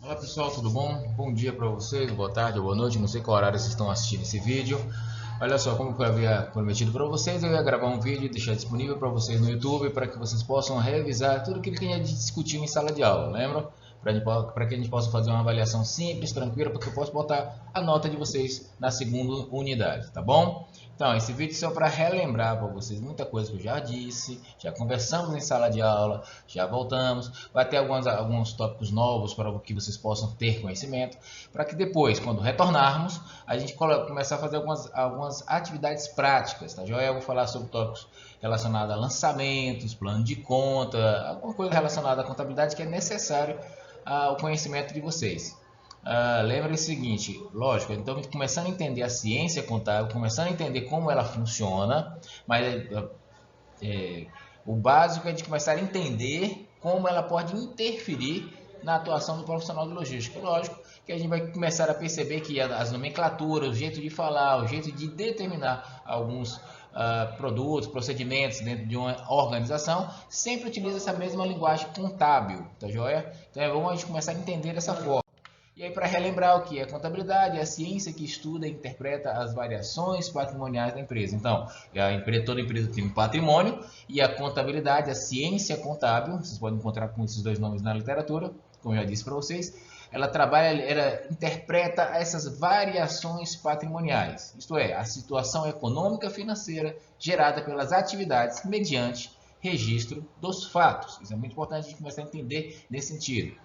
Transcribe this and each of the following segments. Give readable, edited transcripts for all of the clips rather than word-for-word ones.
Olá pessoal, tudo bom? Bom dia para vocês, boa tarde ou boa noite, não sei qual horário vocês estão assistindo esse vídeo. Olha só, como eu havia prometido para vocês, eu ia gravar um vídeo e deixar disponível para vocês no YouTube para que vocês possam revisar tudo aquilo que a gente discutiu em sala de aula, lembram? Para que a gente possa fazer uma avaliação simples, tranquila, para que eu possa botar a nota de vocês na segunda unidade, tá bom? Então, esse vídeo é só para relembrar para vocês muita coisa que eu já disse, já conversamos em sala de aula, já voltamos. Vai ter alguns tópicos novos para que vocês possam ter conhecimento, para que depois, quando retornarmos, a gente começar a fazer algumas atividades práticas, tá joia? Eu vou falar sobre tópicos relacionados a lançamentos, plano de conta, alguma coisa relacionada à contabilidade que é necessário ao conhecimento de vocês. Lembre o seguinte, lógico, então começando a entender a ciência contábil, começando a entender como ela funciona, mas é, o básico é de começar a entender como ela pode interferir na atuação do profissional de logística. Lógico que a gente vai começar a perceber que as nomenclaturas, o jeito de falar, o jeito de determinar alguns produtos, procedimentos dentro de uma organização, sempre utiliza essa mesma linguagem contábil, tá joia? Então é bom a gente começar a entender dessa forma. E aí, para relembrar o que é contabilidade, é a ciência que estuda e interpreta as variações patrimoniais da empresa. Então, toda empresa tem um patrimônio e a contabilidade, a ciência contábil, vocês podem encontrar com esses dois nomes na literatura, como eu já disse para vocês, ela trabalha, ela interpreta essas variações patrimoniais, isto é, a situação econômica financeira gerada pelas atividades mediante registro dos fatos. Isso é muito importante a gente começar a entender nesse sentido.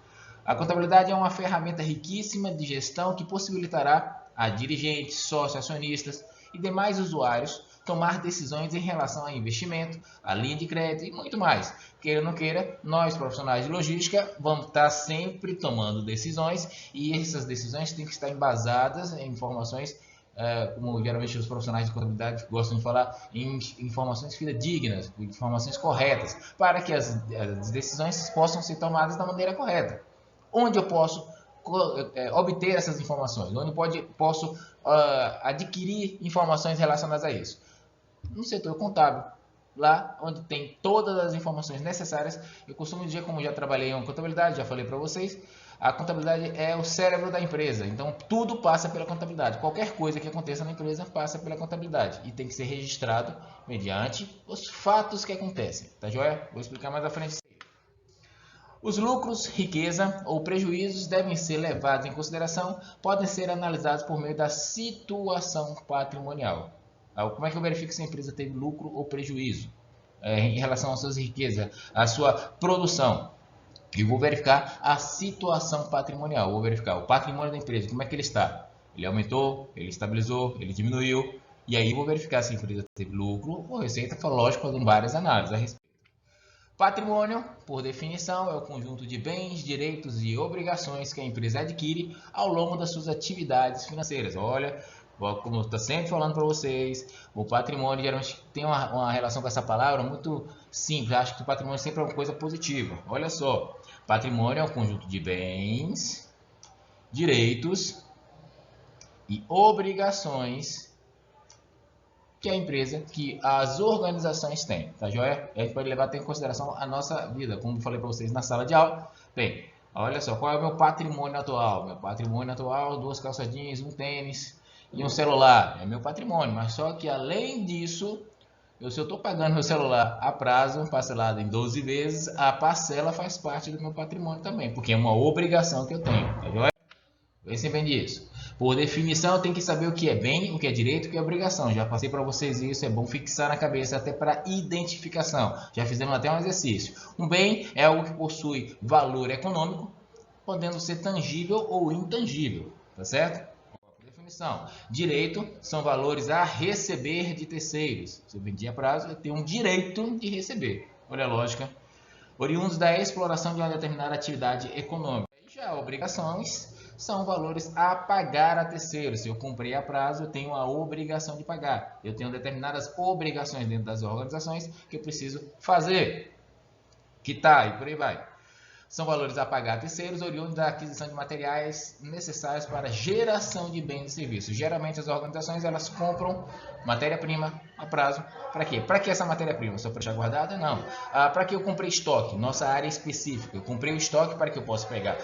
A contabilidade é uma ferramenta riquíssima de gestão que possibilitará a dirigentes, sócios, acionistas e demais usuários tomar decisões em relação a investimento, a linha de crédito e muito mais. Queira ou não queira, nós profissionais de logística vamos estar sempre tomando decisões e essas decisões têm que estar embasadas em informações como geralmente os profissionais de contabilidade gostam de falar, em informações fidedignas, informações corretas, para que as decisões possam ser tomadas da maneira correta. Onde eu posso obter essas informações? Onde posso adquirir informações relacionadas a isso? No setor contábil, lá onde tem todas as informações necessárias. Eu costumo dizer, como já trabalhei em contabilidade, já falei para vocês, a contabilidade é o cérebro da empresa. Então, tudo passa pela contabilidade. Qualquer coisa que aconteça na empresa passa pela contabilidade e tem que ser registrado mediante os fatos que acontecem. Tá joia? Vou explicar mais à frente. Os lucros, riqueza ou prejuízos devem ser levados em consideração, podem ser analisados por meio da situação patrimonial. Como é que eu verifico se a empresa teve lucro ou prejuízo em relação às suas riquezas, à sua produção? Eu vou verificar a situação patrimonial, vou verificar o patrimônio da empresa, como é que ele está. Ele aumentou, ele estabilizou, ele diminuiu, e aí vou verificar se a empresa teve lucro ou receita, lógico, fazendo várias análises a respeito. Patrimônio, por definição, é o conjunto de bens, direitos e obrigações que a empresa adquire ao longo das suas atividades financeiras. Olha, como eu estou sempre falando para vocês, o patrimônio geralmente tem uma relação com essa palavra muito simples. Acho que o patrimônio sempre é uma coisa positiva. Olha só, patrimônio é o conjunto de bens, direitos e obrigações que a empresa, que as organizações têm, tá joia? A gente pode levar até em consideração a nossa vida, como eu falei para vocês na sala de aula. Bem, olha só, qual é o meu patrimônio atual? Meu patrimônio atual, duas calças jeans, um tênis e um celular. É meu patrimônio, mas só que além disso, se eu estou pagando meu celular a prazo, parcelado em 12 vezes, a parcela faz parte do meu patrimônio também, porque é uma obrigação que eu tenho, tá joia? Vê se entende isso. Por definição, tem que saber o que é bem, o que é direito, o que é obrigação. Já passei para vocês isso, é bom fixar na cabeça até para identificação. Já fizemos até um exercício. Um bem é algo que possui valor econômico, podendo ser tangível ou intangível, tá certo? Definição. Direito são valores a receber de terceiros. Se eu vendi a prazo, eu tenho um direito de receber. Olha a lógica. Oriundos da exploração de uma determinada atividade econômica. Já obrigações são valores a pagar a terceiros. Se eu comprei a prazo, eu tenho a obrigação de pagar. Eu tenho determinadas obrigações dentro das organizações que eu preciso fazer, quitar e por aí vai. São valores a pagar a terceiros oriundos da aquisição de materiais necessários para geração de bens e serviços. Geralmente as organizações elas compram matéria-prima a prazo. Para quê? Para que essa matéria-prima? Só para deixar guardada? Não. Para que eu comprei estoque? Nossa área específica. Eu comprei o estoque para que eu possa pegar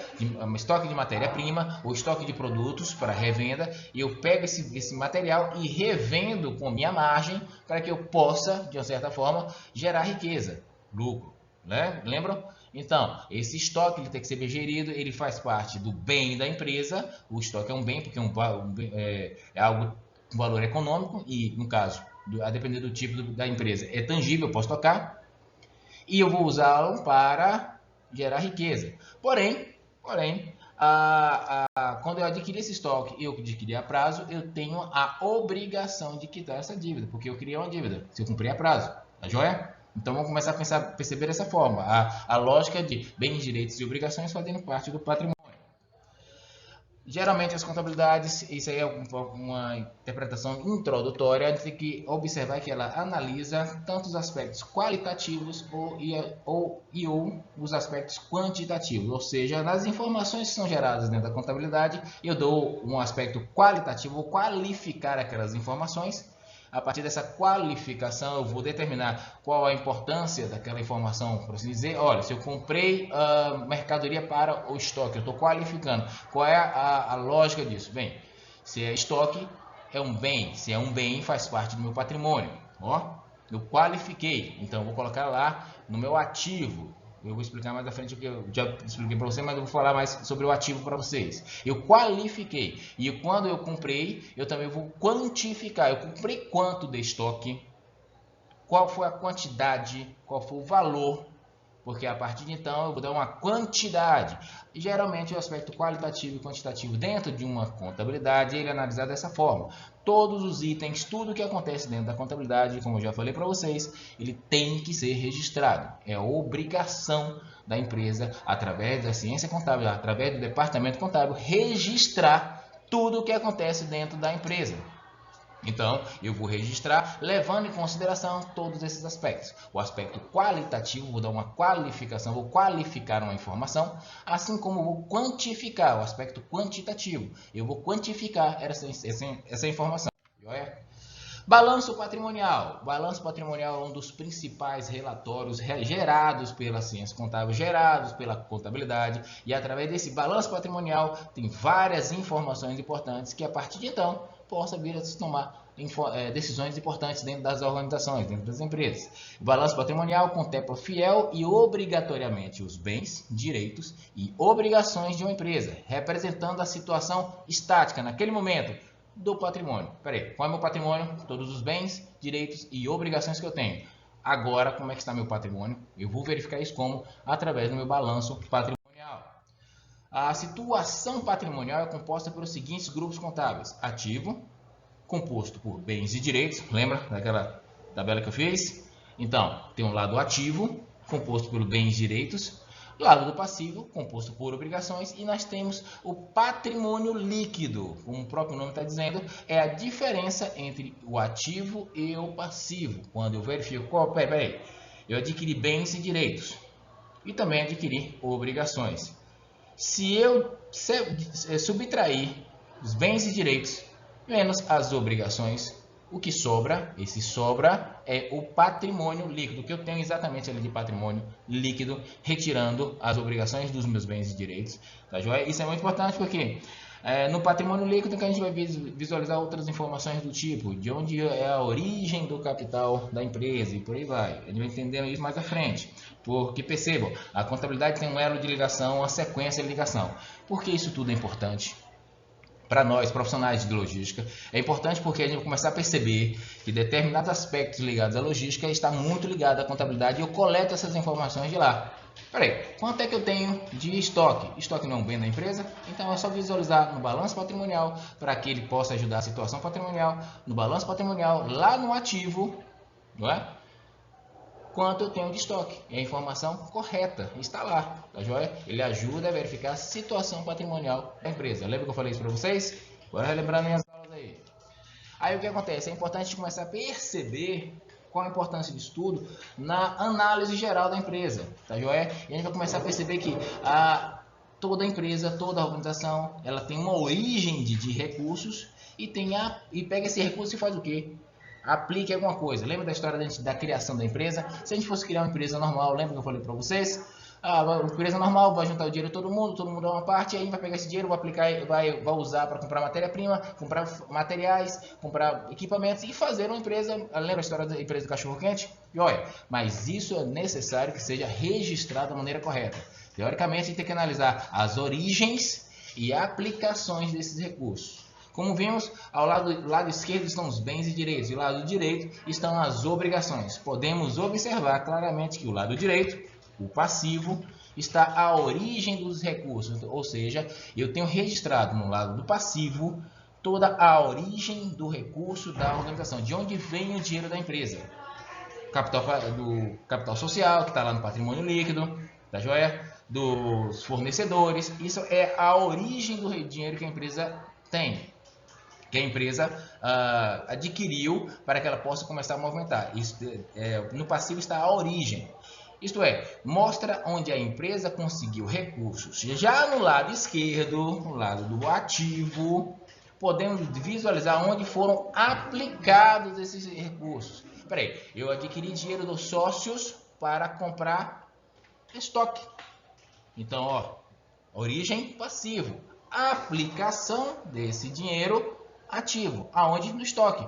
estoque de matéria-prima ou estoque de produtos para revenda. E eu pego esse material e revendo com minha margem para que eu possa, de uma certa forma, gerar riqueza, lucro. Né? Lembram? Então, esse estoque ele tem que ser bem gerido, ele faz parte do bem da empresa. O estoque é um bem, porque é algo com valor econômico e, no caso, a depender do tipo da empresa, é tangível, eu posso tocar. E eu vou usá-lo para gerar riqueza. Porém, quando eu adquirir esse estoque, eu adquirir a prazo, eu tenho a obrigação de quitar essa dívida, porque eu criei uma dívida, se eu cumprir a prazo, tá joia? Então vamos começar a perceber dessa forma, a lógica de bens, direitos e obrigações fazendo parte do patrimônio. Geralmente as contabilidades, isso aí é uma interpretação introdutória, a gente tem que observar que ela analisa tanto os aspectos qualitativos ou os aspectos quantitativos, ou seja, nas informações que são geradas dentro da contabilidade, eu dou um aspecto qualitativo, vou qualificar aquelas informações. A partir dessa qualificação, eu vou determinar qual a importância daquela informação, por assim dizer. Olha, se eu comprei mercadoria para o estoque, eu estou qualificando. Qual é a lógica disso? Bem, se é estoque, é um bem. Se é um bem, faz parte do meu patrimônio. Ó, eu qualifiquei, então eu vou colocar lá no meu ativo. Eu vou explicar mais à frente o que eu já expliquei para você, mas eu vou falar mais sobre o ativo para vocês. Eu qualifiquei. E quando eu comprei, eu também vou quantificar. Eu comprei quanto de estoque, qual foi a quantidade, qual foi o valor, porque a partir de então eu vou dar uma quantidade. E geralmente o aspecto qualitativo e quantitativo dentro de uma contabilidade ele é analisado dessa forma. Todos os itens, tudo que acontece dentro da contabilidade, como eu já falei para vocês, ele tem que ser registrado. É obrigação da empresa, através da ciência contábil, através do departamento contábil, registrar tudo o que acontece dentro da empresa. Então, eu vou registrar levando em consideração todos esses aspectos. O aspecto qualitativo, vou dar uma qualificação, vou qualificar uma informação, assim como vou quantificar o aspecto quantitativo. Eu vou quantificar essa informação. Balanço patrimonial. Balanço patrimonial é um dos principais relatórios gerados pela ciência contábil, gerados pela contabilidade. E através desse balanço patrimonial tem várias informações importantes que a partir de então possa vir a se tomar decisões importantes dentro das organizações, dentro das empresas. O balanço patrimonial contempla fiel e obrigatoriamente os bens, direitos e obrigações de uma empresa, representando a situação estática naquele momento do patrimônio. Peraí, qual é o meu patrimônio? Todos os bens, direitos e obrigações que eu tenho. Agora, como é que está meu patrimônio? Eu vou verificar isso como? Através do meu balanço patrimonial. A situação patrimonial é composta pelos seguintes grupos contábeis. Ativo, composto por bens e direitos. Lembra daquela tabela que eu fiz? Então, tem um lado ativo, composto por bens e direitos. Lado do passivo, composto por obrigações, e nós temos o patrimônio líquido, como o próprio nome está dizendo, é a diferença entre o ativo e o passivo. Quando eu verifico, eu adquiri bens e direitos e também adquiri obrigações. Se eu subtrair os bens e direitos menos as obrigações, o que sobra, esse sobra é o patrimônio líquido, que eu tenho exatamente ali de patrimônio líquido, retirando as obrigações dos meus bens e direitos. Tá joia? Isso é muito importante porque no patrimônio líquido que a gente vai visualizar outras informações do tipo, de onde é a origem do capital da empresa e por aí vai. A gente vai entendendo isso mais à frente. Porque percebam, a contabilidade tem um elo de ligação, uma sequência de ligação. Por que isso tudo é importante? Para nós, profissionais de logística, é importante porque a gente vai começar a perceber que determinados aspectos ligados à logística está muito ligado à contabilidade e eu coleto essas informações de lá. Peraí, quanto é que eu tenho de estoque? Estoque não é um bem da empresa, então é só visualizar no balanço patrimonial para que ele possa ajudar a situação patrimonial, no balanço patrimonial, lá no ativo, não é? Quanto eu tenho de estoque. É a informação correta, está lá, tá joia? Ele ajuda a verificar a situação patrimonial da empresa. Lembra que eu falei isso para vocês? Agora relembrando minhas aulas aí. Aí o que acontece? É importante começar a perceber Qual a importância disso tudo na análise geral da empresa, tá joia? E a gente vai começar a perceber que toda empresa, toda organização, ela tem uma origem de recursos e pega esse recurso e faz o quê? Aplique alguma coisa. Lembra da história da criação da empresa? Se a gente fosse criar uma empresa normal, lembra que eu falei para vocês? Uma empresa normal, vai juntar o dinheiro de todo mundo dá uma parte, aí vai pegar esse dinheiro, vai aplicar, vai usar para comprar matéria-prima, comprar materiais, comprar equipamentos e fazer uma empresa. Lembra a história da empresa do cachorro-quente? E olha, mas isso é necessário que seja registrado da maneira correta. Teoricamente, a gente tem que analisar as origens e aplicações desses recursos. Como vimos, ao lado esquerdo estão os bens e direitos e ao lado direito estão as obrigações. Podemos observar claramente que o lado direito, o passivo, está a origem dos recursos, ou seja, eu tenho registrado no lado do passivo toda a origem do recurso da organização, de onde vem o dinheiro da empresa. Do capital social, que está lá no patrimônio líquido, tá joia? Dos fornecedores, isso é a origem do dinheiro que a empresa tem, que a empresa adquiriu para que ela possa começar a movimentar. Isso, no passivo está a origem. Isto é, mostra onde a empresa conseguiu recursos. Já no lado esquerdo, no lado do ativo, podemos visualizar onde foram aplicados esses recursos. Espera aí, eu adquiri dinheiro dos sócios para comprar estoque. Então, ó, origem passivo, aplicação desse dinheiro ativo, aonde? No estoque.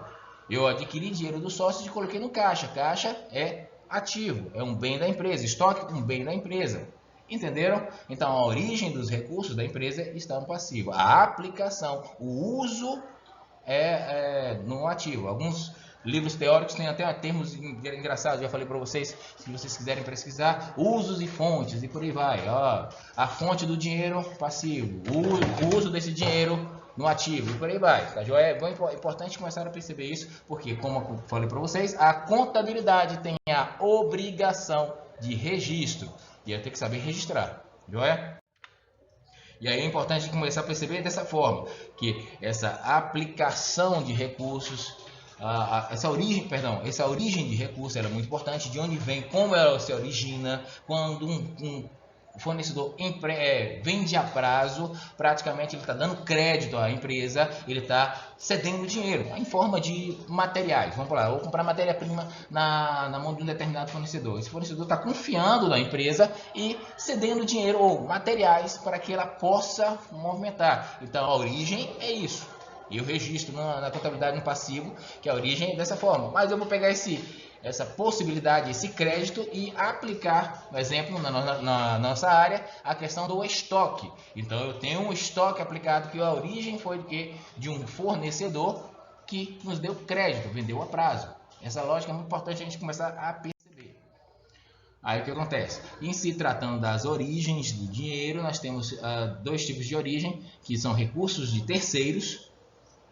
Eu adquiri dinheiro dos sócios e coloquei no caixa. Caixa é ativo, é um bem da empresa. Estoque, um bem da empresa. Entenderam? Então, a origem dos recursos da empresa está no passivo. A aplicação, o uso é no ativo. Alguns livros teóricos têm até termos engraçados. Já falei para vocês, se vocês quiserem pesquisar, usos e fontes e por aí vai. Ó, a fonte do dinheiro passivo, o uso desse dinheiro no ativo e por aí vai. Tá? É importante começar a perceber isso, porque, como eu falei para vocês, a contabilidade tem a obrigação de registro e eu tenho que saber registrar. Joia? E aí é importante começar a perceber dessa forma, que essa aplicação de recursos, essa origem de recursos ela é muito importante, de onde vem, como ela se origina, quando o fornecedor vende a prazo, praticamente ele está dando crédito à empresa, ele está cedendo dinheiro em forma de materiais. Vamos lá, eu vou comprar matéria-prima na mão de um determinado fornecedor. Esse fornecedor está confiando na empresa e cedendo dinheiro ou materiais para que ela possa movimentar. Então a origem é isso. Eu registro na contabilidade no passivo que a origem é dessa forma. Mas eu vou pegar essa possibilidade, esse crédito e aplicar, por exemplo, na nossa área, a questão do estoque. Então eu tenho um estoque aplicado que a origem foi de um fornecedor que nos deu crédito, vendeu a prazo. Essa lógica é muito importante a gente começar a perceber. Aí o que acontece? Em se tratando das origens do dinheiro, nós temos dois tipos de origem, que são recursos de terceiros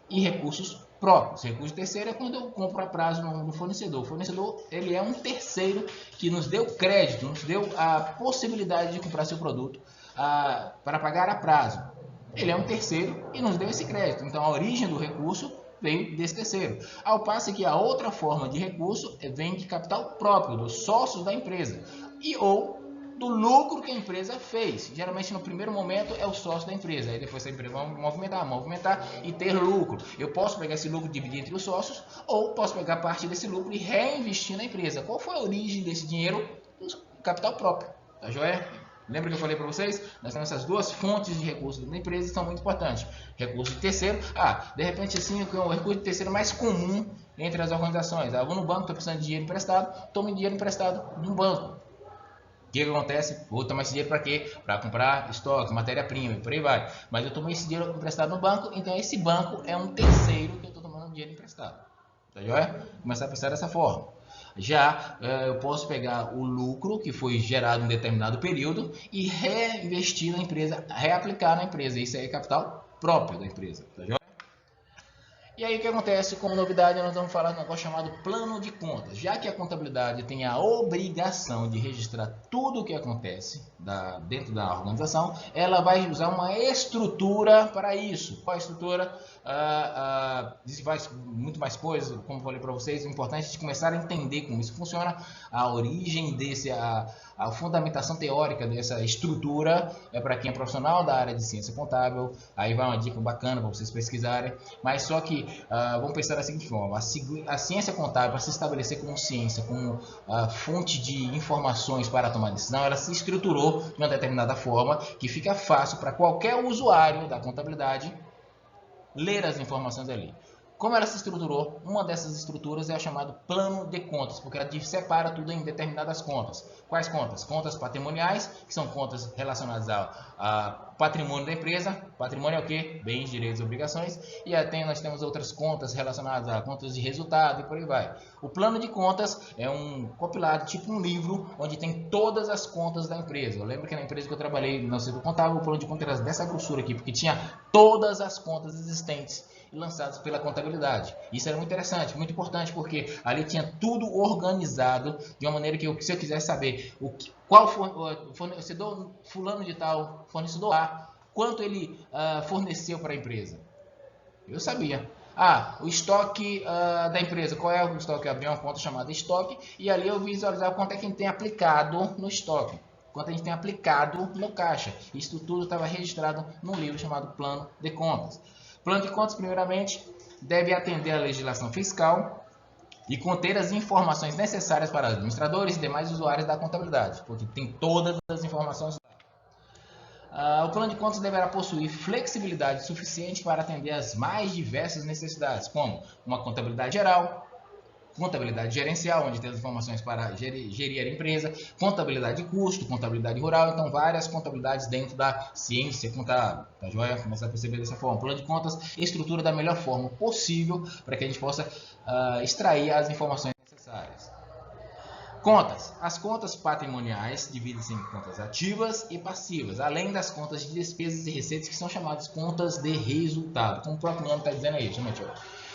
e recursos próprios. Recurso terceiro é quando eu compro a prazo no fornecedor. O fornecedor ele é um terceiro que nos deu crédito, nos deu a possibilidade de comprar seu produto para pagar a prazo. Ele é um terceiro e nos deu esse crédito. Então a origem do recurso veio desse terceiro. Ao passo que a outra forma de recurso vem de capital próprio, dos sócios da empresa ou do lucro que a empresa fez. Geralmente no primeiro momento é o sócio da empresa, aí depois a empresa vai movimentar e ter lucro. Eu posso pegar esse lucro e dividir entre os sócios, ou posso pegar parte desse lucro e reinvestir na empresa. Qual foi a origem desse dinheiro? Capital próprio, tá joia? Lembra que eu falei para vocês? Nós temos essas duas fontes de recursos da empresa que são muito importantes. Recurso de terceiro, de repente assim, o recurso de terceiro mais comum entre as organizações. Eu vou no banco, estou precisando de dinheiro emprestado, tomo dinheiro emprestado de um banco. O que acontece? Vou tomar esse dinheiro para quê? Para comprar estoque, matéria-prima e por aí vai. Mas eu tomei esse dinheiro emprestado no banco, então esse banco é um terceiro que eu estou tomando dinheiro emprestado. Tá joia? Começar a pensar dessa forma. Já eu posso pegar o lucro que foi gerado em um determinado período e reinvestir na empresa, reaplicar na empresa. Isso aí é capital próprio da empresa. Tá joia? E aí o que acontece? Como novidade, nós vamos falar de um negócio chamado plano de contas. Já que a contabilidade tem a obrigação de registrar tudo o que acontece dentro da organização, ela vai usar uma estrutura para isso. Qual a estrutura? Faz muito mais coisas, como eu falei para vocês, é importante de começar a entender como isso funciona, a origem a fundamentação teórica dessa estrutura é para quem é profissional da área de ciência contábil. Aí vai uma dica bacana para vocês pesquisarem, mas só que vamos pensar da seguinte forma: a ciência contábil, para se estabelecer como ciência, como fonte de informações para tomar decisão, ela se estruturou de uma determinada forma que fica fácil para qualquer usuário da contabilidade ler as informações ali. Como ela se estruturou? Uma dessas estruturas é a chamada plano de contas, porque ela separa tudo em determinadas contas. Quais contas? Contas patrimoniais, que são contas relacionadas ao patrimônio da empresa. Patrimônio é o quê? Bens, direitos e obrigações. E até nós temos outras contas relacionadas a contas de resultado e por aí vai. O plano de contas é um compilado, tipo um livro, onde tem todas as contas da empresa. Eu lembro que na empresa que eu trabalhei no setor contábil, o plano de contas era dessa grossura aqui, porque tinha todas as contas existentes lançados pela contabilidade. Isso era muito interessante, muito importante, porque ali tinha tudo organizado de uma maneira que, se eu quiser saber qual fornecedor fulano de tal, fornecedor A, quanto ele forneceu para a empresa, eu sabia. O estoque da empresa, qual é o estoque? Eu abri uma conta chamada estoque e ali eu visualizava quanto é que a gente tem aplicado no estoque, quanto a gente tem aplicado no caixa. Isso tudo estava registrado num livro chamado Plano de Contas. Plano de contas, primeiramente, deve atender à legislação fiscal e conter as informações necessárias para administradores e demais usuários da contabilidade, porque tem todas as informações lá. O plano de contas deverá possuir flexibilidade suficiente para atender às mais diversas necessidades, como uma contabilidade geral, contabilidade gerencial, onde tem as informações para gerir a empresa, contabilidade de custo, contabilidade rural, então várias contabilidades dentro da ciência contábil, tá joia? Começar a perceber dessa forma. O plano de contas estrutura da melhor forma possível para que a gente possa extrair as informações necessárias. Contas. As contas patrimoniais dividem-se em contas ativas e passivas, além das contas de despesas e receitas, que são chamadas contas de resultado, como o próprio nome está dizendo aí, gente.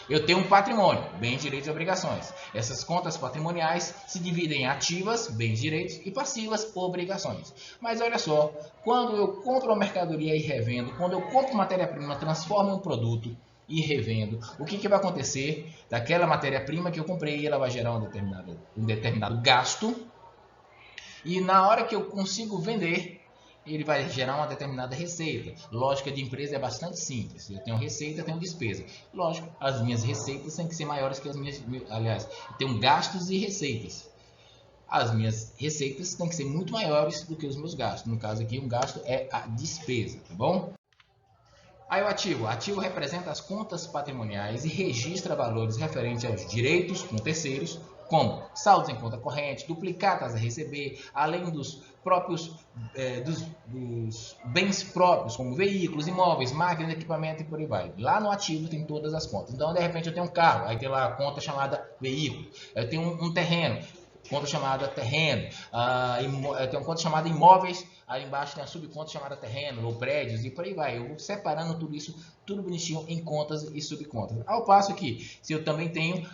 Eu tenho um patrimônio, bens, direitos e obrigações. Essas contas patrimoniais se dividem em ativas, bens, direitos e passivas, obrigações. Mas olha só, quando eu compro uma mercadoria e revendo, quando eu compro matéria-prima, transformo em um produto e revendo, o que vai acontecer? Daquela matéria-prima que eu comprei, ela vai gerar um determinado gasto, e na hora que eu consigo vender, ele vai gerar uma determinada receita. Lógica de empresa é bastante simples. Eu tenho receita, eu tenho despesa. Lógico, as minhas receitas têm que ser maiores que as minhas... Aliás, eu tenho gastos e receitas. As minhas receitas têm que ser muito maiores do que os meus gastos. No caso aqui, um gasto é a despesa, tá bom? Aí o ativo. O ativo representa as contas patrimoniais e registra valores referentes aos direitos com terceiros, como saldos em conta corrente, duplicatas a receber, além dos próprios dos bens próprios, como veículos, imóveis, máquinas, equipamento e por aí vai. Lá no ativo tem todas as contas. Então, de repente, eu tenho um carro, aí tem lá a conta chamada veículo. Eu tenho um terreno, conta chamada terreno. Eu tenho uma conta chamada imóveis, aí embaixo tem a subconta chamada terreno ou prédios e por aí vai. Eu vou separando tudo isso, tudo bonitinho em contas e subcontas. Ao passo que, se eu também tenho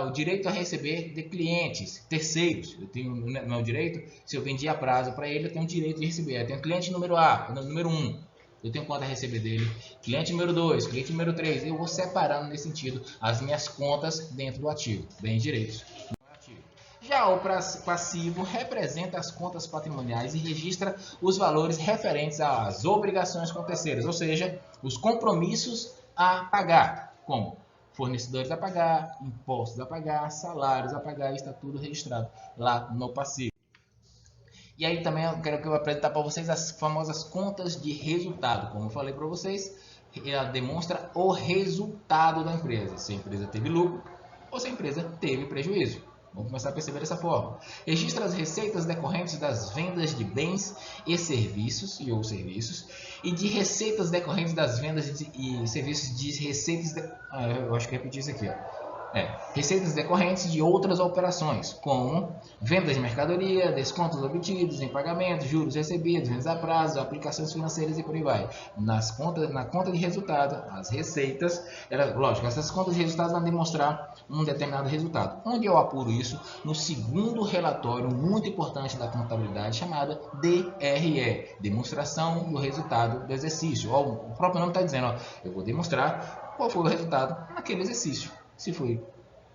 o direito a receber de clientes, terceiros, eu tenho no meu direito, se eu vendi a prazo para ele, eu tenho o direito de receber. Eu tenho cliente número A, número 1. Eu tenho quanto a receber dele, cliente número 2, cliente número 3. Eu vou separando nesse sentido as minhas contas dentro do ativo, bens e direitos. Já o passivo representa as contas patrimoniais e registra os valores referentes às obrigações com terceiros, ou seja, os compromissos a pagar, como fornecedores a pagar, impostos a pagar, salários a pagar, está tudo registrado lá no passivo. E aí também eu quero apresentar para vocês as famosas contas de resultado. Como eu falei para vocês, ela demonstra o resultado da empresa, se a empresa teve lucro ou se a empresa teve prejuízo. Vamos começar a perceber dessa forma. Registra as receitas decorrentes das vendas de bens e serviços e de receitas decorrentes das vendas e serviços de receitas... eu acho que eu repeti isso aqui. Receitas decorrentes de outras operações, como vendas de mercadoria, descontos obtidos em pagamentos, juros recebidos, vendas a prazo, aplicações financeiras e por aí vai. Na conta de resultado, as receitas, lógico, essas contas de resultado vão demonstrar um determinado resultado. Onde eu apuro isso? No segundo relatório muito importante da contabilidade, chamada DRE, demonstração do resultado do exercício. O próprio nome está dizendo, eu vou demonstrar qual foi o resultado naquele exercício. Se foi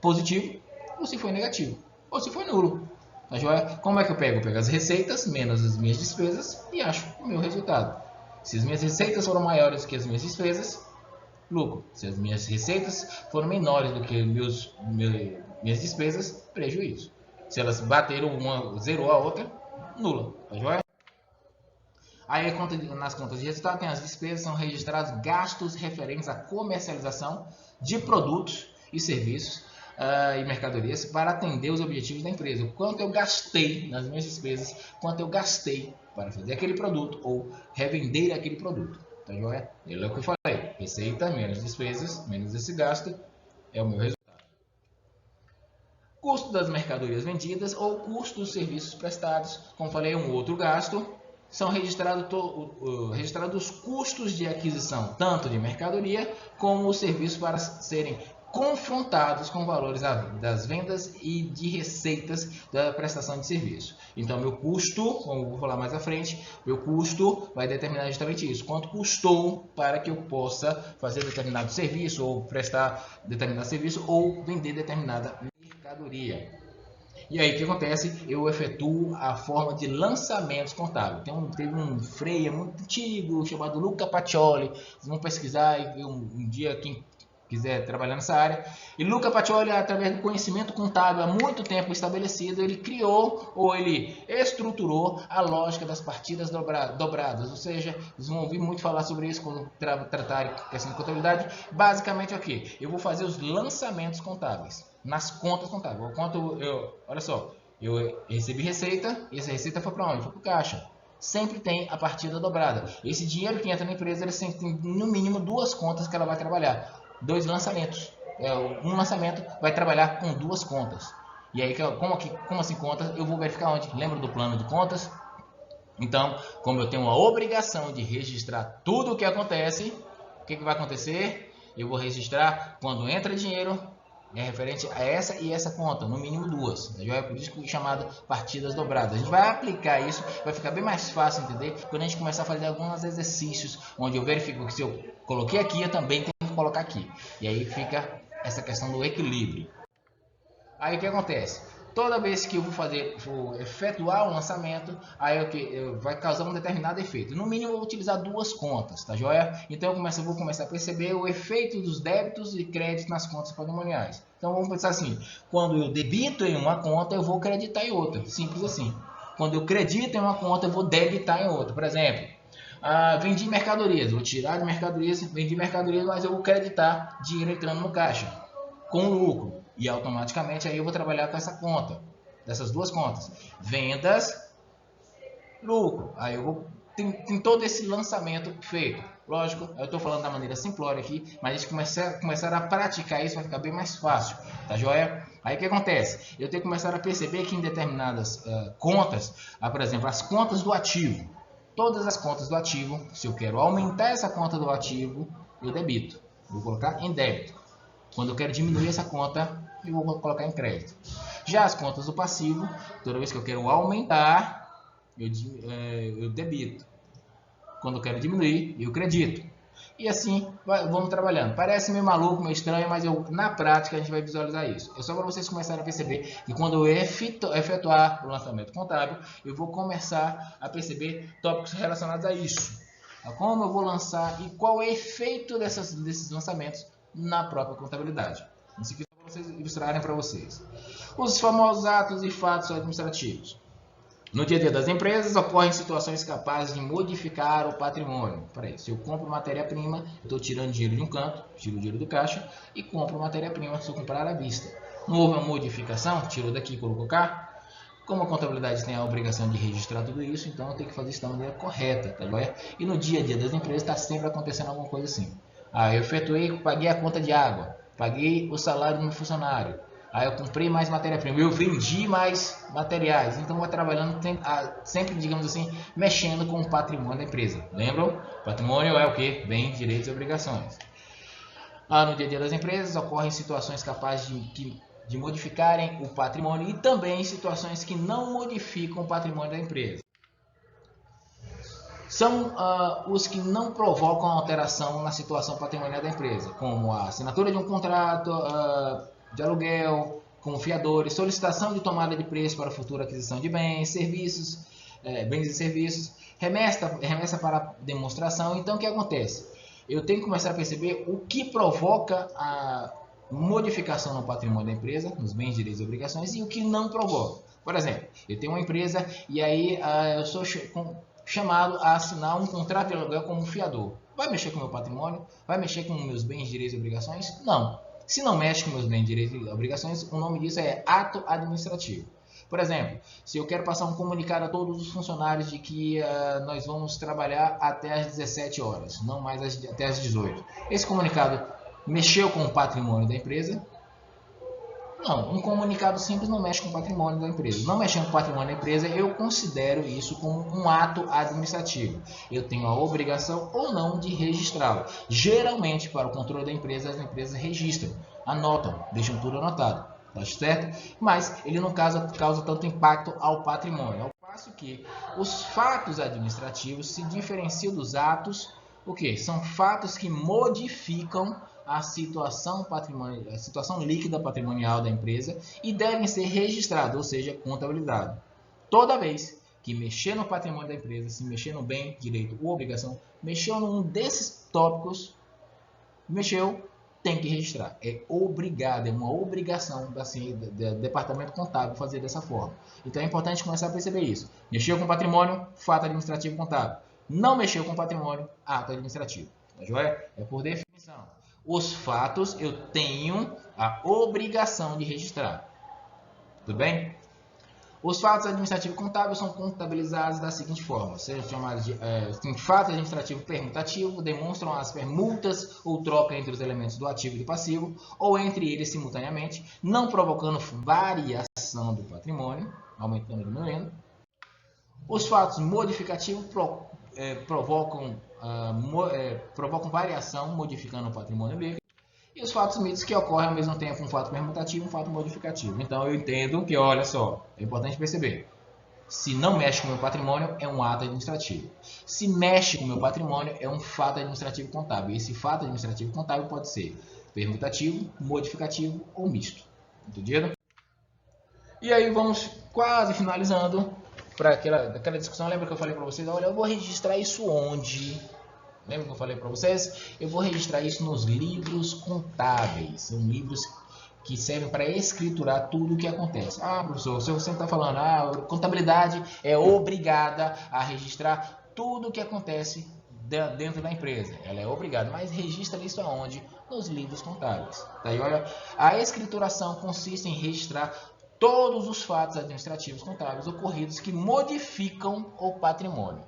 positivo ou se foi negativo, ou se foi nulo. Tá joia? Como é que eu pego? Eu pego as receitas menos as minhas despesas e acho o meu resultado. Se as minhas receitas foram maiores que as minhas despesas, lucro. Se as minhas receitas foram menores do que minhas despesas, prejuízo. Se elas bateram uma, zerou a outra, nula. Tá joia? Aí nas contas de resultado tem as despesas, são registrados gastos referentes à comercialização de produtos e serviços e mercadorias para atender os objetivos da empresa. O quanto eu gastei nas minhas despesas, quanto eu gastei para fazer aquele produto ou revender aquele produto. Tá joia? É o que eu falei. Receita menos despesas, menos esse gasto, é o meu resultado. Custo das mercadorias vendidas ou custo dos serviços prestados, como falei, é um outro gasto. São registrados os custos de aquisição, tanto de mercadoria como os serviços para serem confrontados com valores das vendas e de receitas da prestação de serviço. Então, meu custo, como eu vou falar mais à frente, meu custo vai determinar justamente isso. Quanto custou para que eu possa fazer determinado serviço, ou prestar determinado serviço, ou vender determinada mercadoria. E aí o que acontece? Eu efetuo a forma de lançamentos contábeis. Teve um freio muito antigo chamado Luca Pacioli. Vocês vão pesquisar e ver um dia quem quiser trabalhar nessa área. E Luca Pacioli, através do conhecimento contábil há muito tempo estabelecido, ele criou ou ele estruturou a lógica das partidas dobradas. Ou seja, vocês vão ouvir muito falar sobre isso quando tratarem questão de contabilidade. Basicamente aqui, eu vou fazer os lançamentos contábeis nas contas contábeis. Olha só, eu recebi receita e essa receita foi para onde? Foi para o caixa. Sempre tem a partida dobrada. Esse dinheiro que entra na empresa, ele sempre tem no mínimo duas contas que ela vai trabalhar. 2 lançamentos. Um lançamento vai trabalhar com 2 contas. E aí, como assim contas? Eu vou verificar onde? Lembra do plano de contas? Então, como eu tenho a obrigação de registrar tudo o que acontece, o que vai acontecer? Eu vou registrar quando entra dinheiro, referente a essa e essa conta, no mínimo 2. É por isso que é chamado partidas dobradas. A gente vai aplicar isso, vai ficar bem mais fácil entender quando a gente começar a fazer alguns exercícios onde eu verifico que se eu coloquei aqui, eu também tenho que colocar aqui. E aí fica essa questão do equilíbrio. Aí o que acontece? Toda vez que eu vou efetuar um lançamento, aí vai causar um determinado efeito. No mínimo eu vou utilizar 2 contas, tá joia? Então eu vou começar a perceber o efeito dos débitos e créditos nas contas patrimoniais. Então vamos pensar assim, quando eu debito em uma conta, eu vou creditar em outra, simples assim. Quando eu credito em uma conta, eu vou debitar em outra. Por exemplo, vendi mercadorias, vou tirar de mercadorias, vendi mercadorias, mas eu vou creditar dinheiro entrando no caixa, com lucro. E automaticamente aí eu vou trabalhar com essa conta, dessas 2 contas. Vendas, lucro. Aí eu vou tem todo esse lançamento feito. Lógico, eu estou falando da maneira simplória aqui, mas a gente começar a praticar isso vai ficar bem mais fácil, tá joia? Aí o que acontece? Eu tenho que começar a perceber que em determinadas contas, por exemplo, as contas do ativo. Todas as contas do ativo, se eu quero aumentar essa conta do ativo, eu debito. Vou colocar em débito. Quando eu quero diminuir essa conta, eu vou colocar em crédito. Já as contas do passivo, toda vez que eu quero aumentar, eu debito. Quando eu quero diminuir, eu credito. E assim, vamos trabalhando. Parece meio maluco, meio estranho, mas na prática a gente vai visualizar isso. É só para vocês começarem a perceber que quando eu efetuar o lançamento contábil, eu vou começar a perceber tópicos relacionados a isso. Como eu vou lançar e qual é o efeito desses lançamentos na própria contabilidade. Isso aqui é para vocês ilustrarem para vocês. Os famosos atos e fatos administrativos. No dia a dia das empresas, ocorrem situações capazes de modificar o patrimônio. Se eu compro matéria-prima, estou tirando dinheiro de um canto, tiro o dinheiro do caixa e compro matéria-prima se eu comprar à vista. Não houve uma modificação, tirou daqui e colocou cá. Como a contabilidade tem a obrigação de registrar tudo isso, então eu tenho que fazer isso da maneira correta, tá bom? E no dia a dia das empresas está sempre acontecendo alguma coisa assim. Eu efetuei, paguei a conta de água. paguei o salário do meu funcionário, aí eu comprei mais matéria-prima, eu vendi mais materiais, então eu vou trabalhando sempre, digamos assim, mexendo com o patrimônio da empresa. Lembram? Patrimônio é o que? Bens, direitos e obrigações. No dia a dia das empresas ocorrem situações capazes de modificarem o patrimônio e também situações que não modificam o patrimônio da empresa. São os que não provocam alteração na situação patrimonial da empresa, como a assinatura de um contrato de aluguel com fiadores, solicitação de tomada de preço para futura aquisição de bens, serviços, bens e serviços, remessa para demonstração. Então, o que acontece? Eu tenho que começar a perceber o que provoca a modificação no patrimônio da empresa, nos bens, direitos e obrigações, e o que não provoca. Por exemplo, eu tenho uma empresa e aí eu sou chamado a assinar um contrato de aluguel como fiador. Vai mexer com o meu patrimônio? Vai mexer com meus bens, direitos e obrigações? Não. Se não mexe com meus bens, direitos e obrigações, o nome disso é ato administrativo. Por exemplo, se eu quero passar um comunicado a todos os funcionários de que nós vamos trabalhar até às 17 horas, não mais até às 18. Esse comunicado mexeu com o patrimônio da empresa? Não, um comunicado simples não mexe com o patrimônio da empresa. Não mexendo com o patrimônio da empresa, eu considero isso como um ato administrativo. Eu tenho a obrigação ou não de registrá-lo. Geralmente, para o controle da empresa, as empresas registram, anotam, deixam tudo anotado. Tá certo? Mas ele não causa tanto impacto ao patrimônio. Ao passo que os fatos administrativos se diferenciam dos atos, o quê? São fatos que modificam a situação patrimonial, a situação líquida patrimonial da empresa e devem ser registrados, ou seja, contabilizados. Toda vez que mexer no patrimônio da empresa, se mexer no bem, direito ou obrigação, mexeu num desses tópicos, tem que registrar. É obrigado, é uma obrigação do departamento contábil fazer dessa forma. Então é importante começar a perceber isso. Mexeu com patrimônio, fato administrativo contábil. Não mexeu com patrimônio, ato administrativo. Tá joia? É por definição. Os fatos eu tenho a obrigação de registrar. Tudo bem? Os fatos administrativos contábeis são contabilizados da seguinte forma: sejam chamados de fato administrativo permutativo, demonstram as permutas ou troca entre os elementos do ativo e do passivo, ou entre eles simultaneamente, não provocando variação do patrimônio, aumentando ou diminuindo. Os fatos modificativos provocam variação, modificando o patrimônio líquido. E os fatos mitos que ocorrem ao mesmo tempo um fato permutativo e um fato modificativo. Então eu entendo que, olha só, é importante perceber. Se não mexe com o meu patrimônio, é um ato administrativo. Se mexe com o meu patrimônio, é um fato administrativo contábil. E esse fato administrativo contábil pode ser permutativo, modificativo ou misto. Entendido? E aí vamos quase finalizando para aquela discussão. Lembra que eu falei para vocês? Olha, eu vou registrar isso onde? Lembra que eu falei para vocês? Eu vou registrar isso nos livros contábeis. São livros que servem para escriturar tudo o que acontece. Professor, se você está falando, contabilidade é obrigada a registrar tudo o que acontece dentro da empresa. Ela é obrigada, mas registra isso aonde? Nos livros contábeis. Tá aí, olha, a escrituração consiste em registrar todos os fatos administrativos contábeis ocorridos que modificam o patrimônio.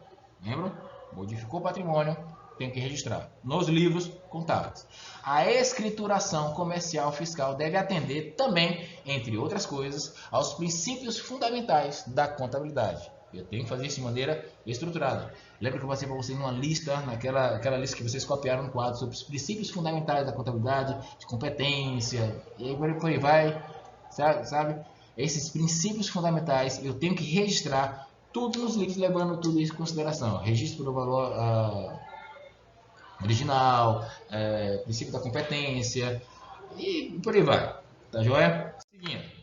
Lembram? Modificou o patrimônio, tem que registrar nos livros contábeis. A escrituração comercial fiscal deve atender também, entre outras coisas, aos princípios fundamentais da contabilidade. Eu tenho que fazer isso de maneira estruturada. Lembra que eu passei para vocês uma lista, aquela lista que vocês copiaram no quadro sobre os princípios fundamentais da contabilidade, de competência, e aí por aí vai, sabe? Esses princípios fundamentais eu tenho que registrar tudo nos livros, levando tudo isso em consideração. Registro do valor original, princípio da competência e por aí vai. Tá joia? Seguindo.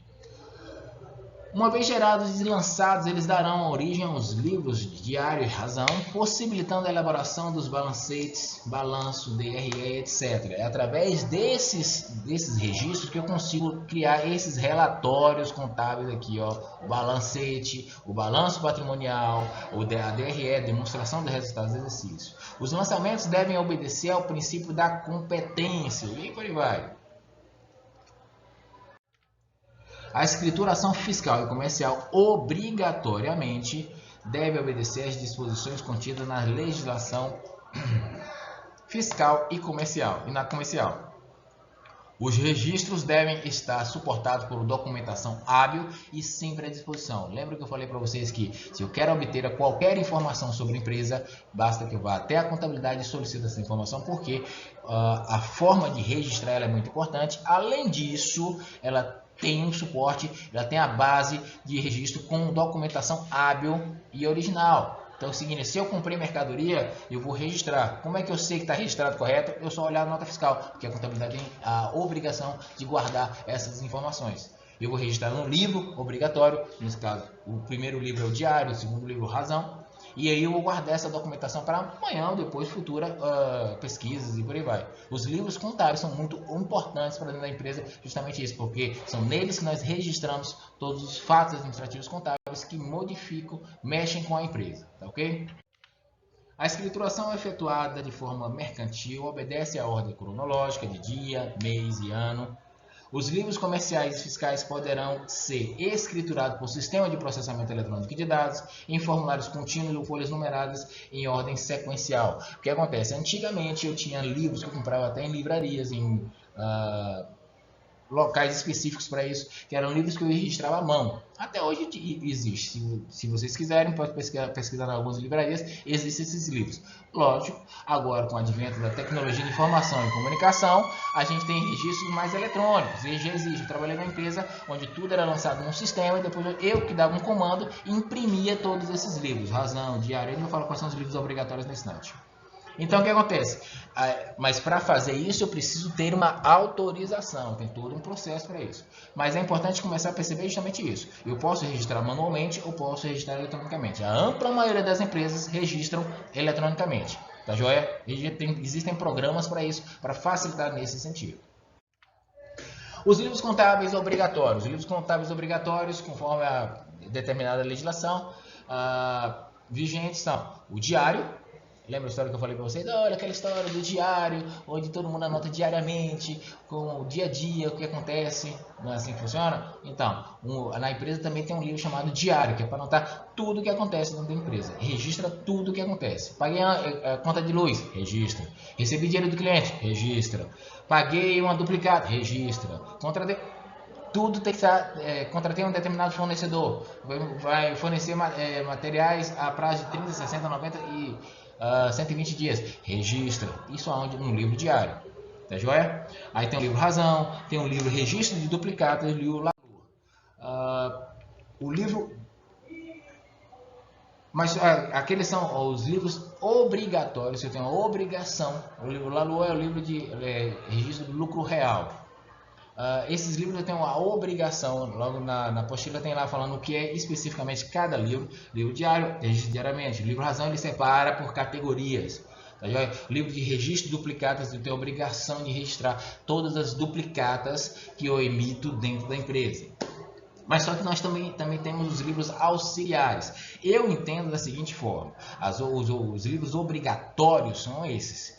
Uma vez gerados e lançados, eles darão origem aos livros de diário e razão, possibilitando a elaboração dos balancetes, balanço, DRE, etc. É através desses registros que eu consigo criar esses relatórios contábeis aqui, ó, o balancete, o balanço patrimonial, a DRE, demonstração dos resultados do exercício. Os lançamentos devem obedecer ao princípio da competência e por aí vai. A escrituração fiscal e comercial obrigatoriamente deve obedecer às disposições contidas na legislação fiscal e na comercial. Os registros devem estar suportados por documentação hábil e sempre à disposição. Lembra que eu falei para vocês que se eu quero obter qualquer informação sobre a empresa, basta que eu vá até a contabilidade e solicite essa informação, porque a forma de registrar ela é muito importante. Além disso, ela tem um suporte, ela tem a base de registro com documentação hábil e original. Então é o seguinte, se eu comprei mercadoria, eu vou registrar. Como é que eu sei que está registrado correto? Eu só olhar a nota fiscal, porque a contabilidade tem a obrigação de guardar essas informações. Eu vou registrar no livro obrigatório, nesse caso, o primeiro livro é o diário, o segundo livro razão, e aí eu vou guardar essa documentação para amanhã ou depois futura pesquisas e por aí vai. Os livros contábeis são muito importantes para dentro da empresa, justamente isso, porque são neles que nós registramos todos os fatos administrativos contábeis que modificam, mexem com a empresa, tá ok? A escrituração é efetuada de forma mercantil, obedece à ordem cronológica de dia, mês e ano. Os livros comerciais e fiscais poderão ser escriturados por sistema de processamento eletrônico de dados, em formulários contínuos ou folhas numeradas em ordem sequencial. O que acontece? Antigamente eu tinha livros que eu comprava até em livrarias, em locais específicos para isso, que eram livros que eu registrava à mão. Até hoje existe. Se vocês quiserem, pode pesquisar em algumas livrarias, existem esses livros. Lógico, agora com o advento da tecnologia de informação e comunicação, a gente tem registros mais eletrônicos. E já existe. Eu trabalhei numa empresa onde tudo era lançado num sistema e depois eu que dava um comando e imprimia todos esses livros. Razão, diário, eu não falo quais são os livros obrigatórios nesse instante. Então, o que acontece? Mas para fazer isso, eu preciso ter uma autorização. Tem todo um processo para isso. Mas é importante começar a perceber justamente isso. Eu posso registrar manualmente ou posso registrar eletronicamente. A ampla maioria das empresas registram eletronicamente. Tá joia? Existem programas para isso, para facilitar nesse sentido. Os livros contábeis obrigatórios. Os livros contábeis obrigatórios, conforme a determinada legislação vigente, são o diário. Lembra a história que eu falei para vocês? Olha aquela história do diário, onde todo mundo anota diariamente, com o dia a dia, o que acontece. Não é assim que funciona? Então, na empresa também tem um livro chamado diário, que é para anotar tudo o que acontece dentro da empresa. Registra tudo o que acontece. Paguei a conta de luz? Registra. Recebi dinheiro do cliente? Registra. Paguei uma duplicata? Registra. Contratei... Tudo tem que estar, contratei um determinado fornecedor, vai fornecer materiais a prazo de 30, 60, 90 e 120 dias. Registra. Isso aonde? No livro diário. Tá joia? Aí tem o livro razão, tem o livro registro de duplicatas, o livro LALUR. O livro... Mas aqueles são os livros obrigatórios, você tem uma obrigação. O livro LALUR é o livro de registro do lucro real. Esses livros têm uma obrigação, logo na apostila tem lá falando o que é especificamente cada livro. Livro diário, registro diariamente. Livro razão, ele separa por categorias. Tá joia? Livro de registro de duplicatas, eu tenho a obrigação de registrar todas as duplicatas que eu emito dentro da empresa. Mas só que nós também temos os livros auxiliares. Eu entendo da seguinte forma: os livros obrigatórios são esses.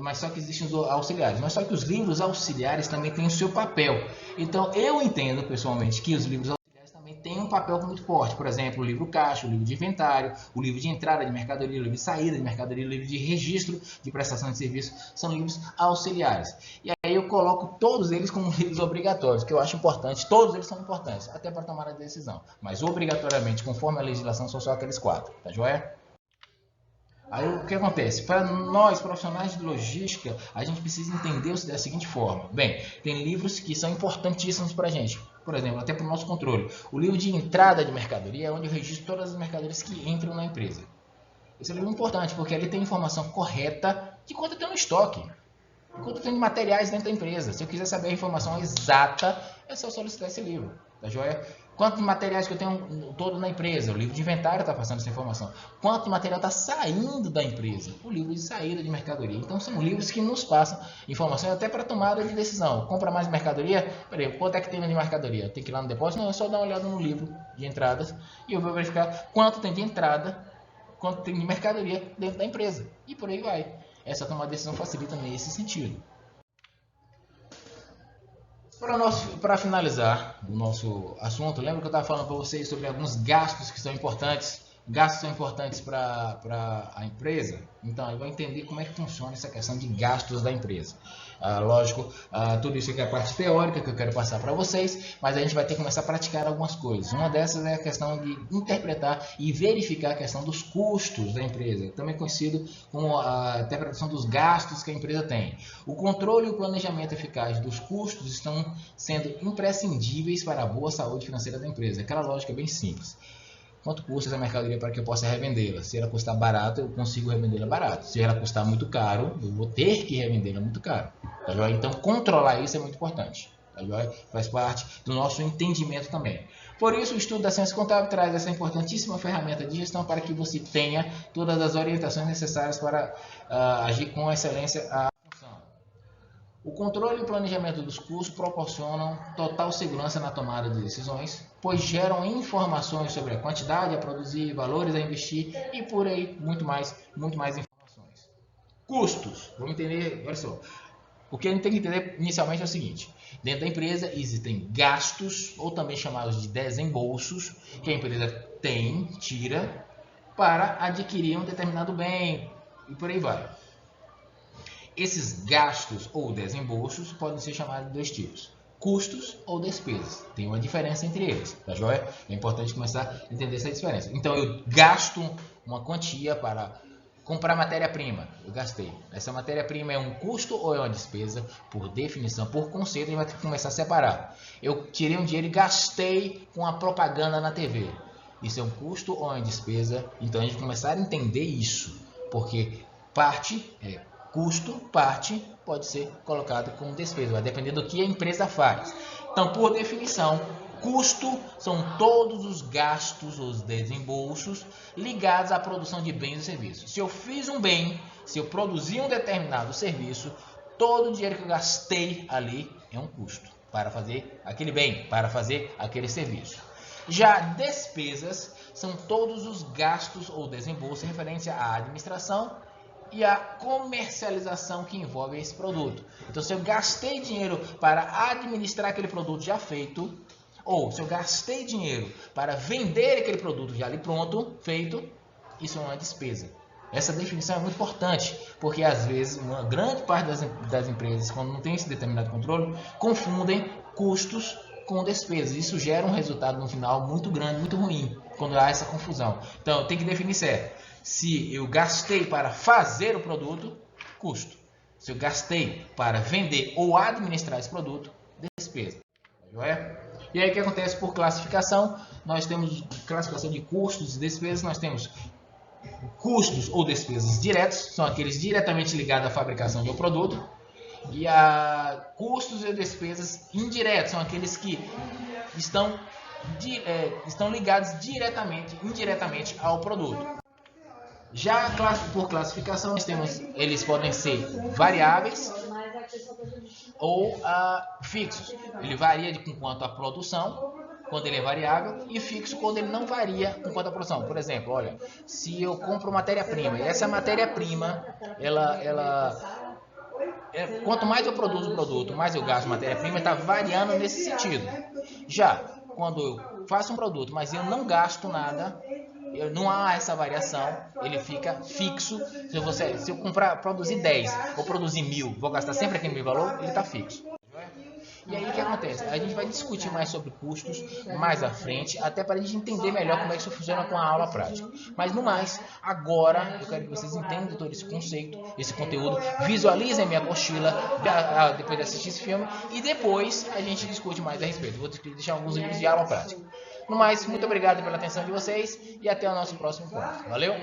Mas só que existem os auxiliares. Mas só que os livros auxiliares também têm o seu papel. Então eu entendo pessoalmente que os livros auxiliares também têm um papel muito forte. Por exemplo, o livro caixa, o livro de inventário, o livro de entrada de mercadoria, o livro de saída de mercadoria, o livro de registro de prestação de serviço, são livros auxiliares. E aí eu coloco todos eles como livros obrigatórios, que eu acho importante. Todos eles são importantes, até para tomar a decisão. Mas obrigatoriamente, conforme a legislação, são só aqueles 4. Tá joia? Aí o que acontece? Para nós, profissionais de logística, a gente precisa entender da seguinte forma. Bem, tem livros que são importantíssimos para a gente. Por exemplo, até para o nosso controle. O livro de entrada de mercadoria é onde eu registro todas as mercadorias que entram na empresa. Esse é um livro importante, porque ali tem informação correta de quanto tem no estoque, de quanto tem de materiais dentro da empresa. Se eu quiser saber a informação exata, é só solicitar esse livro. Tá joia? Quantos materiais que eu tenho todo na empresa? O livro de inventário está passando essa informação. Quanto material está saindo da empresa? O livro de saída de mercadoria. Então são livros que nos passam informações até para tomada de decisão. Compra mais mercadoria? Peraí, quanto é que tem de mercadoria? Tem que ir lá no depósito? Não, é só dar uma olhada no livro de entradas e eu vou verificar quanto tem de entrada, quanto tem de mercadoria dentro da empresa. E por aí vai. Essa tomada de decisão facilita nesse sentido. Para finalizar o nosso assunto, lembra que eu estava falando para vocês sobre alguns gastos que são importantes? Gastos são importantes para a empresa? Então, eu vou entender como é que funciona essa questão de gastos da empresa. Lógico, tudo isso aqui é a parte teórica que eu quero passar para vocês, mas a gente vai ter que começar a praticar algumas coisas. Uma dessas é a questão de interpretar e verificar a questão dos custos da empresa, também conhecido como a interpretação dos gastos que a empresa tem. O controle e o planejamento eficaz dos custos estão sendo imprescindíveis para a boa saúde financeira da empresa. Aquela lógica bem simples. Quanto custa essa mercadoria para que eu possa revendê-la? Se ela custar barato, eu consigo revendê-la barato. Se ela custar muito caro, eu vou ter que revendê-la muito caro. Tá joia? Então, controlar isso é muito importante. Tá joia? Faz parte do nosso entendimento também. Por isso, o estudo da ciência contábil traz essa importantíssima ferramenta de gestão para que você tenha todas as orientações necessárias para agir com excelência a função. O controle e o planejamento dos custos proporcionam total segurança na tomada de decisões, pois geram informações sobre a quantidade a produzir, valores a investir e por aí muito mais informações. Custos. Vamos entender, olha só. O que a gente tem que entender inicialmente é o seguinte: dentro da empresa existem gastos, ou também chamados de desembolsos, que a empresa tira para adquirir um determinado bem e por aí vai. Esses gastos ou desembolsos podem ser chamados de dois tipos: custos ou despesas. Tem uma diferença entre eles, tá joia? É importante começar a entender essa diferença. Então, eu gasto uma quantia para comprar matéria-prima. Eu gastei. Essa matéria-prima é um custo ou é uma despesa? Por definição, por conceito, a gente vai ter que começar a separar. Eu tirei um dinheiro e gastei com a propaganda na TV. Isso é um custo ou é uma despesa? Então, a gente começar a entender isso, porque parte é custo, parte pode ser colocado como despesa, vai depender do que a empresa faz. Então, por definição, custo são todos os gastos, os desembolsos ligados à produção de bens e serviços. Se eu fiz um bem, se eu produzi um determinado serviço, todo o dinheiro que eu gastei ali é um custo para fazer aquele bem, para fazer aquele serviço. Já despesas são todos os gastos ou desembolsos referentes à administração e a comercialização que envolve esse produto. Então, se eu gastei dinheiro para administrar aquele produto já feito, ou se eu gastei dinheiro para vender aquele produto já ali pronto, feito, isso é uma despesa. Essa definição é muito importante, porque às vezes uma grande parte das empresas, quando não tem esse determinado controle, confundem custos com despesas. Isso gera um resultado no final muito grande, muito ruim, quando há essa confusão. Então, tem que definir certo. Se eu gastei para fazer o produto, custo. Se eu gastei para vender ou administrar esse produto, despesa. E aí o que acontece por classificação? Nós temos classificação de custos e despesas. Nós temos custos ou despesas diretos, são aqueles diretamente ligados à fabricação do produto. E custos e despesas indiretos, são aqueles que estão ligados indiretamente ao produto. Já por classificação, nós temos, eles podem ser variáveis ou fixos. Ele varia com quanto à produção, quando ele é variável, e fixo quando ele não varia com quanto à produção. Por exemplo, olha, se eu compro matéria-prima, e essa matéria-prima, quanto mais eu produzo o produto, mais eu gasto matéria-prima, está variando nesse sentido. Já quando eu faço um produto, mas eu não gasto nada, não há essa variação, ele fica fixo. Se eu produzir 10 ou produzir 1000, vou gastar sempre aquele mesmo valor, ele está fixo. E aí o que acontece? A gente vai discutir mais sobre custos mais à frente, até para a gente entender melhor como é que isso funciona com a aula prática. Mas no mais, agora eu quero que vocês entendam todo esse conceito, esse conteúdo, visualizem minha apostila depois de assistir esse filme e depois a gente discute mais a respeito. Vou deixar alguns vídeos de aula prática. No mais, muito obrigado pela atenção de vocês e até o nosso próximo encontro. Valeu!